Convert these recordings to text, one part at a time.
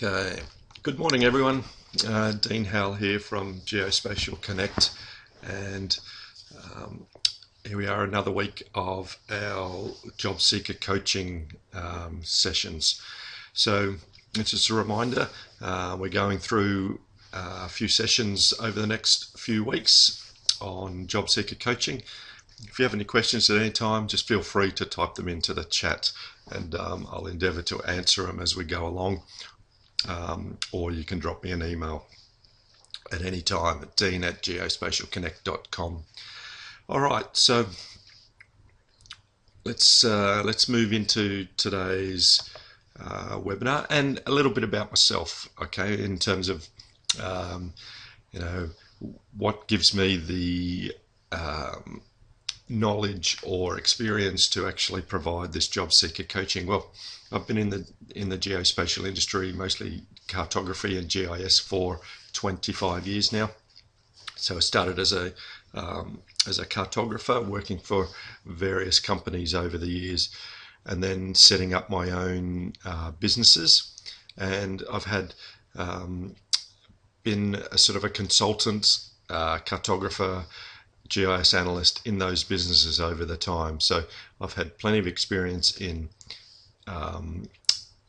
Okay, good morning everyone. Dean Howell here from GeoSpatial Connect, and here we are, another week of our job seeker coaching sessions. So it's just a reminder, we're going through a few sessions over the next few weeks on job seeker coaching. If you have any questions at any time, just feel free to type them into the chat, and I'll endeavour to answer them as we go along. Or you can drop me an email at any time at dean@geospatialconnect.com. All right, so let's move into today's webinar and a little bit about myself. Okay, in terms of what gives me the knowledge or experience to actually provide this job seeker coaching. Well, I've been in the geospatial industry, mostly cartography and GIS, for 25 years now. So I started as a cartographer, working for various companies over the years, and then setting up my own businesses. And I've had been a sort of a consultant, cartographer, GIS analyst in those businesses over the time. So I've had plenty of experience in the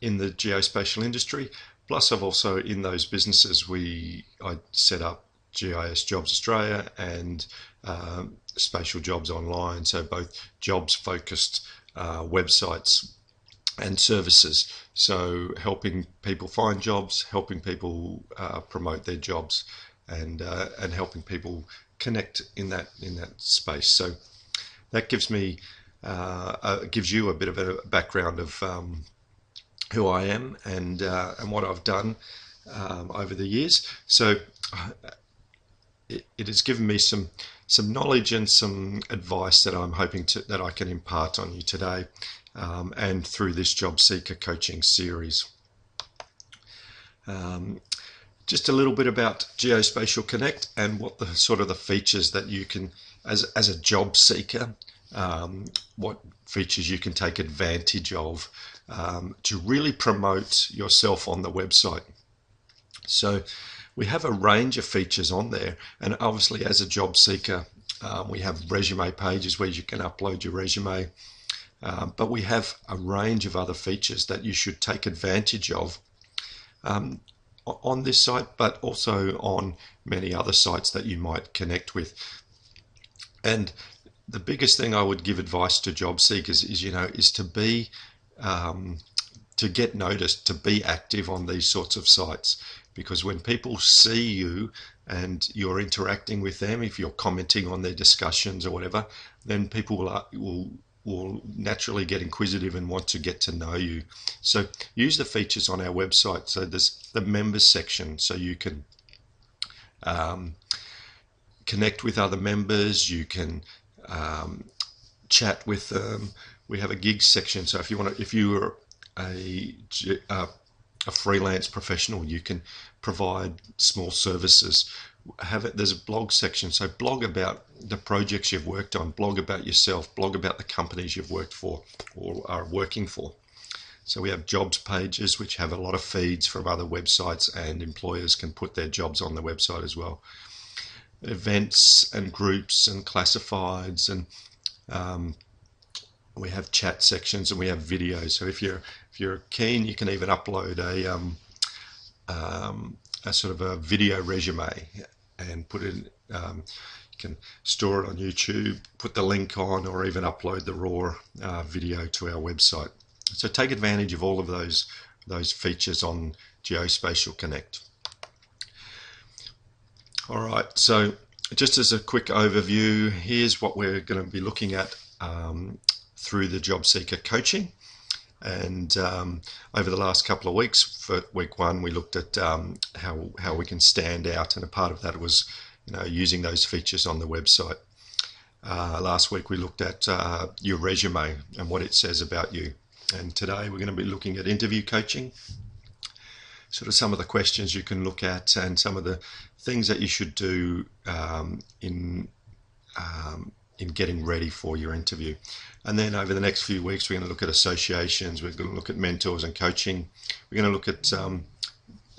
geospatial industry. Plus, I've also, in those businesses, I set up GIS Jobs Australia and Spatial Jobs Online, so both jobs-focused websites and services. So helping people find jobs, helping people promote their jobs, and helping people connect in that space. So that gives me gives you a bit of a background of who I am and what I've done over the years. So it has given me some knowledge and some advice that I'm hoping that I can impart on you today, and through this job seeker coaching series. Just a little bit about GeoSpatial Connect and what the sort of the features that you can, as a job seeker, what features you can take advantage of to really promote yourself on the website. So we have a range of features on there, and obviously as a job seeker, we have resume pages where you can upload your resume, but we have a range of other features that you should take advantage of on this site, but also on many other sites that you might connect with. And the biggest thing I would give advice to job seekers is to be to get noticed, to be active on these sorts of sites, because when people see you and you're interacting with them, if you're commenting on their discussions or whatever, then people will naturally get inquisitive and want to get to know you. So use the features on our website. So there's the members section, so you can connect with other members. You can chat with them. We have a gigs section, so if you're a freelance professional, you can provide small services. There's a blog section, so blog about the projects you've worked on, blog about yourself, blog about the companies you've worked for or are working for. So we have jobs pages which have a lot of feeds from other websites, and employers can put their jobs on the website as well. Events and groups and classifieds, and we have chat sections, and we have videos. So if you're keen, you can even upload a sort of a video resume and put it in. You can store it on YouTube, put the link on, or even upload the raw video to our website. So take advantage of all of those features on GeoSpatial Connect. All right, so just as a quick overview, here's what we're going to be looking at through the job seeker coaching. And over the last couple of weeks, for week one, we looked at how we can stand out, and a part of that was using those features on the website. Last week we looked at your resume and what it says about you, and today we're going to be looking at interview coaching, sort of some of the questions you can look at and some of the things that you should do in getting ready for your interview. And then over the next few weeks, we're going to look at associations, we're going to look at mentors and coaching, we're going to look at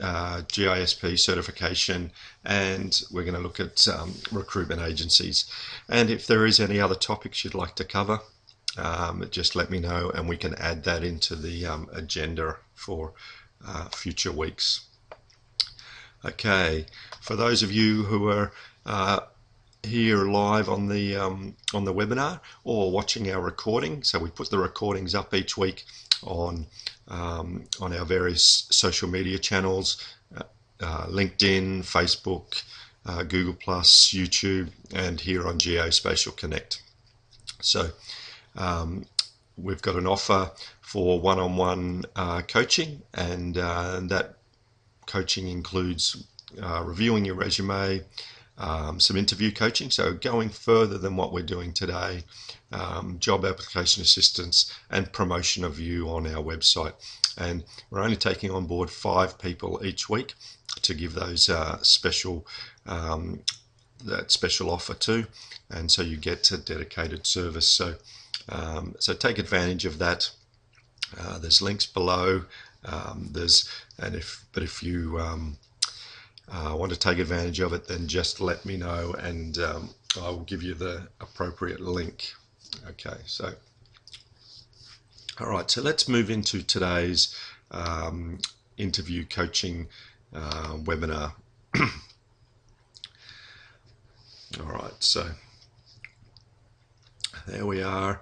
GISP certification, and we're going to look at recruitment agencies. And if there is any other topics you'd like to cover, just let me know and we can add that into the agenda for future weeks. Okay, for those of you who are here live on the webinar or watching our recording, so we put the recordings up each week on our various social media channels, LinkedIn, Facebook, Google+, YouTube, and here on GeoSpatial Connect. So we've got an offer for one-on-one coaching, and that coaching includes reviewing your resume, some interview coaching, so going further than what we're doing today, job application assistance, and promotion of you on our website. And we're only taking on board 5 people each week to give those that special offer to, and so you get a dedicated service. So so take advantage of that. There's links below. If you want to take advantage of it, then just let me know, and I will give you the appropriate link. Okay, so all right, so let's move into today's interview coaching webinar. All right, so there we are.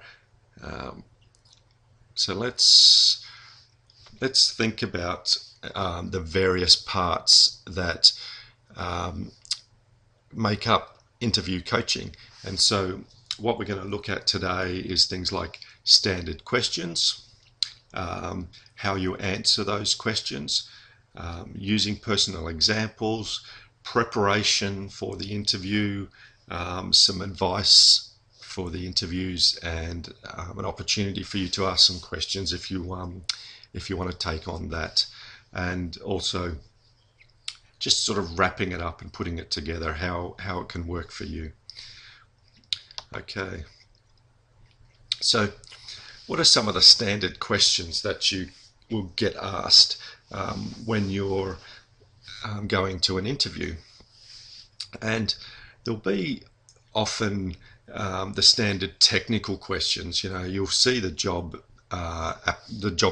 So let's think about the various parts that make up interview coaching. And so what we're going to look at today is things like standard questions, how you answer those questions, using personal examples, preparation for the interview, some advice for the interviews, and an opportunity for you to ask some questions if you want to take on that. And also just sort of wrapping it up and putting it together, how it can work for you. Okay, so what are some of the standard questions that you will get asked when you're going to an interview? And there'll be often the standard technical questions. You know, you'll see the job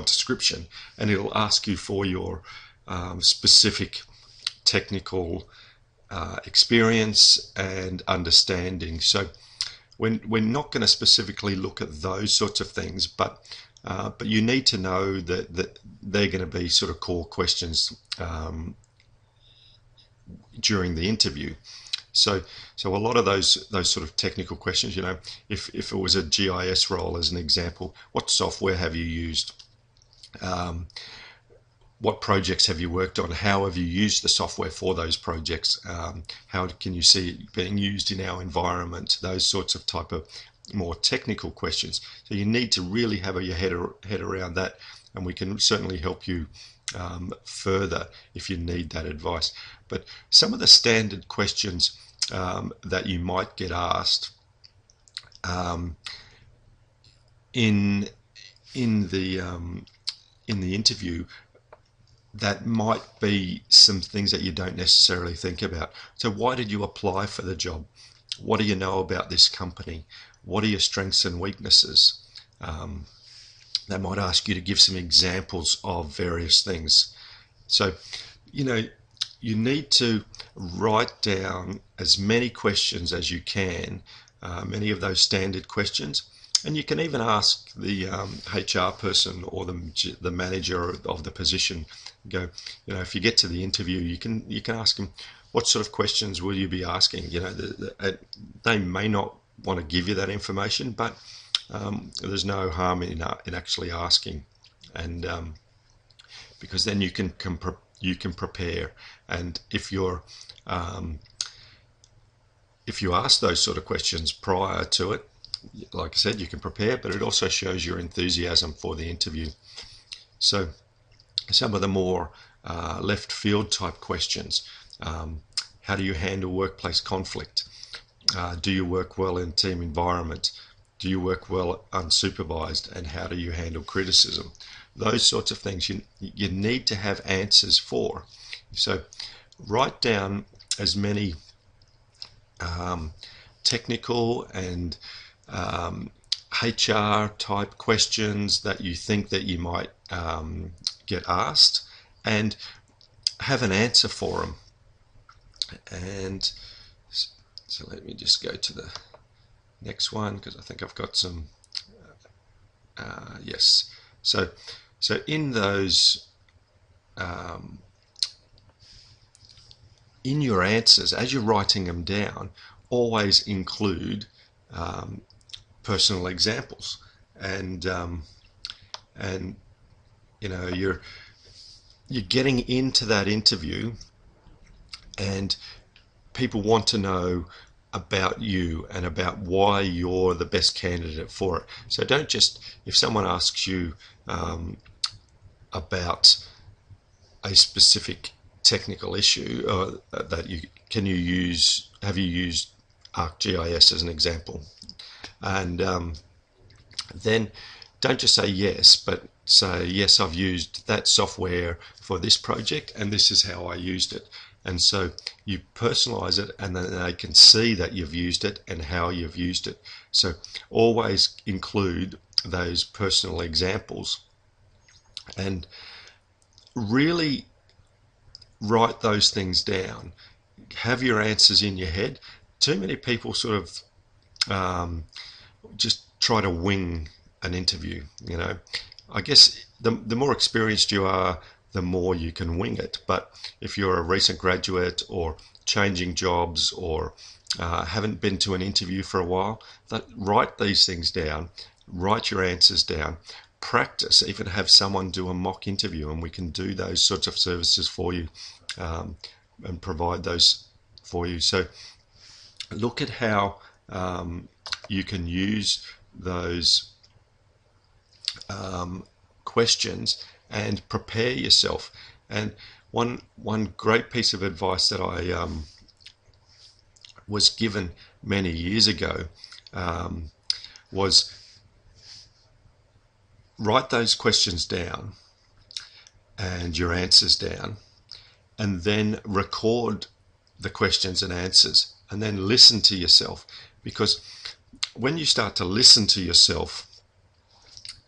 description, and it'll ask you for your specific technical experience and understanding. So we're not going to specifically look at those sorts of things, but you need to know that they're going to be sort of core questions during the interview. So a lot of those sort of technical questions, you know, if it was a GIS role as an example, what software have you used? What projects have you worked on? How have you used the software for those projects? How can you see it being used in our environment? Those sorts of type of more technical questions. So you need to really have your head around that, and we can certainly help you further if you need that advice. But some of the standard questions that you might get asked in the interview, that might be some things that you don't necessarily think about. So why did you apply for the job? What do you know about this company? What are your strengths and weaknesses? They might ask you to give some examples of various things. So, you know, you need to write down as many questions as you can, many of those standard questions. And you can even ask the HR person or the manager of the position. Go, you know, if you get to the interview, you can ask them, what sort of questions will you be asking? You know, they may not want to give you that information, but there's no harm in actually asking, and because then you can prepare. And if you ask those sort of questions prior to it, like I said, you can prepare, but it also shows your enthusiasm for the interview. So some of the more left field type questions. How do you handle workplace conflict? Do you work well in team environment? Do you work well unsupervised? And how do you handle criticism? Those sorts of things you need to have answers for. So write down as many technical and HR type questions that you think that you might get asked, and have an answer for them. And so let me just go to the next one, because I think I've got some yes. So in those in your answers, as you're writing them down, always include personal examples, and you know, you're getting into that interview, and people want to know about you and about why you're the best candidate for it. So don't just, if someone asks you about a specific technical issue, that have you used ArcGIS as an example, and then don't just say yes, but say, yes, I've used that software for this project and this is how I used it. And so you personalize it, and then they can see that you've used it and how you've used it. So always include those personal examples, and really write those things down. Have your answers in your head. Too many people sort of just try to wing an interview. You know, I guess the more experienced you are, the more you can wing it. But if you're a recent graduate or changing jobs, or haven't been to an interview for a while, write these things down, write your answers down, practice, even have someone do a mock interview, and we can do those sorts of services for you, and provide those for you. So look at how you can use those questions and prepare yourself. And one great piece of advice that I was given many years ago was, write those questions down and your answers down, and then record the questions and answers, and then listen to yourself. Because when you start to listen to yourself,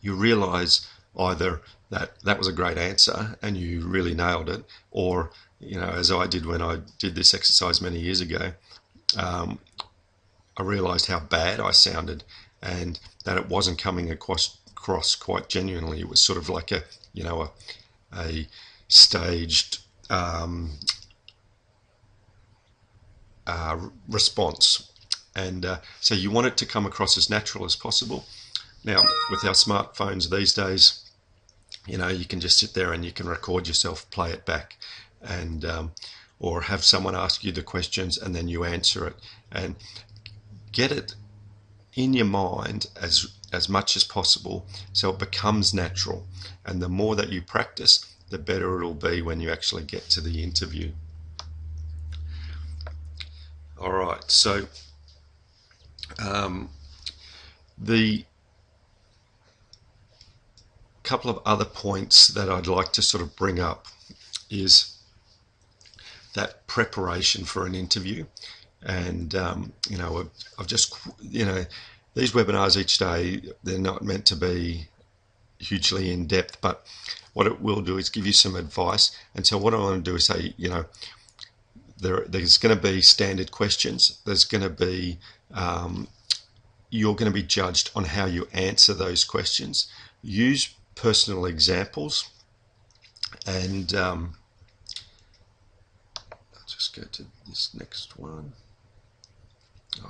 you realize either that was a great answer and you really nailed it, or, you know, as I did when I did this exercise many years ago, I realized how bad I sounded, and that it wasn't coming across quite genuinely. It was sort of like a, you know, a staged response. And so you want it to come across as natural as possible. Now, with our smartphones these days, you know, you can just sit there and you can record yourself, play it back, and or have someone ask you the questions and then you answer it, and get it in your mind as much as possible, so it becomes natural. And the more that you practice, the better it'll be when you actually get to the interview. All right, so the couple of other points that I'd like to sort of bring up is that preparation for an interview. And you know, I've just, you know, these webinars each day, they're not meant to be hugely in depth, but what it will do is give you some advice. And so what I want to do is say, you know, there's going to be standard questions. There's going to be you're going to be judged on how you answer those questions. Use personal examples, and I'll just go to this next one.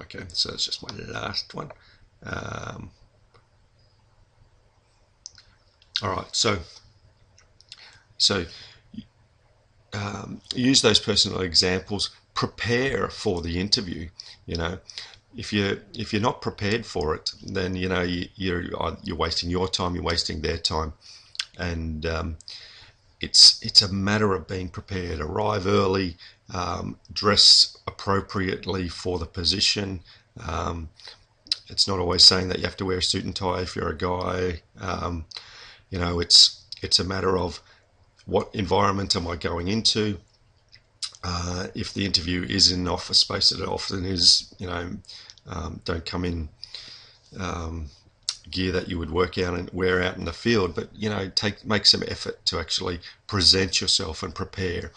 Okay, so it's just my last one. All right, so use those personal examples. Prepare for the interview. You know, if you're not prepared for it, then, you know, you're wasting your time, you're wasting their time, and it's a matter of being prepared. Arrive early, dress appropriately for the position. It's not always saying that you have to wear a suit and tie if you're a guy. You know, it's a matter of what environment am I going into, If the interview is in office space, it often is, don't come in gear that you would wear out in the field, but make some effort to actually present yourself and prepare.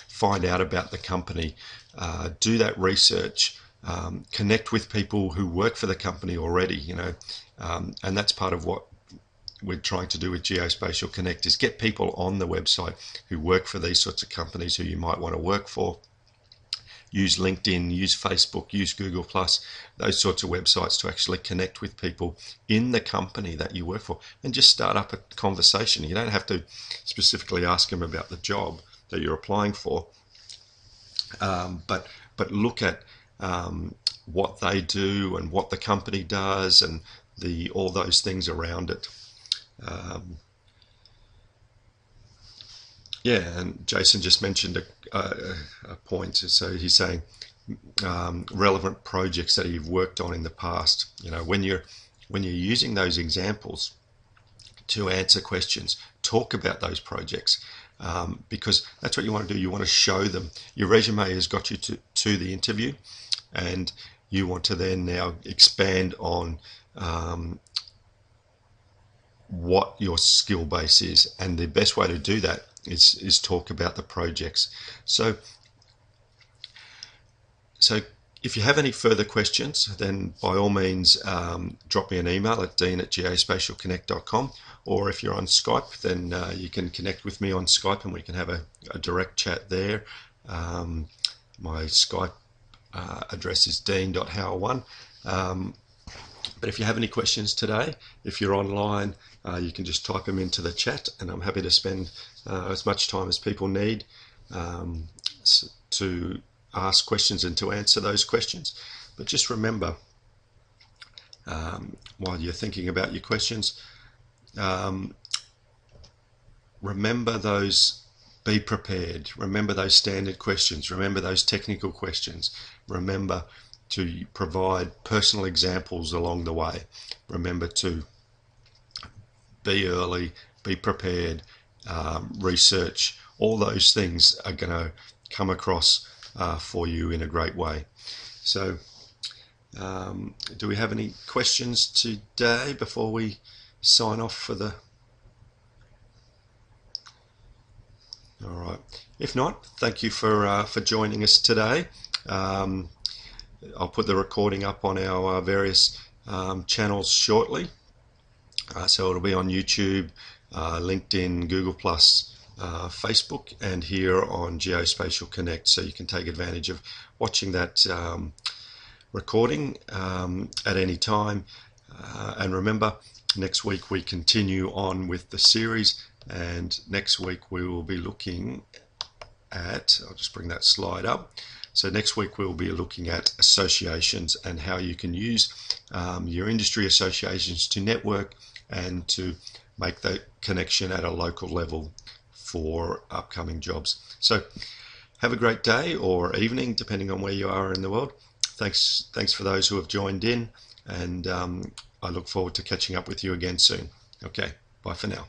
Find out about the company, do that research, connect with people who work for the company already, and that's part of what we're trying to do with GeoSpatial Connect, is get people on the website who work for these sorts of companies who you might want to work for. Use LinkedIn, use Facebook, use Google+, those sorts of websites to actually connect with people in the company that you work for, and just start up a conversation. You don't have to specifically ask them about the job that you're applying for, but look at what they do and what the company does and all those things around it. Yeah, and Jason just mentioned a point. So he's saying relevant projects that you've worked on in the past. When you're using those examples to answer questions, talk about those projects, because that's what you want to do. You want to show them. Your resume has got you to the interview, and you want to then now expand on what your skill base is, and the best way to do that is talk about the projects. So if you have any further questions, then by all means drop me an email at dean@geospatialconnect.com, or if you're on Skype, then you can connect with me on Skype and we can have a direct chat there. My Skype address is dean.howell1. But if you have any questions today, if you're online, you can just type them into the chat, and I'm happy to spend as much time as people need to ask questions and to answer those questions. But just remember, while you're thinking about your questions, remember those, be prepared. Remember those standard questions. Remember those technical questions. Remember to provide personal examples along the way. Remember to be early, be prepared, research. All those things are going to come across for you in a great way. So do we have any questions today before we sign off for the... All right. If not, thank you for joining us today. I'll put the recording up on our various channels shortly. So it'll be on YouTube, LinkedIn, Google+, Facebook, and here on GeoSpatial Connect. So you can take advantage of watching that recording at any time. And remember, next week we continue on with the series, and next week we will be looking at, I'll just bring that slide up. So next week we'll be looking at associations and how you can use your industry associations to network and to make that connection at a local level for upcoming jobs. So have a great day or evening, depending on where you are in the world. Thanks for those who have joined in, and I look forward to catching up with you again soon. Okay, bye for now.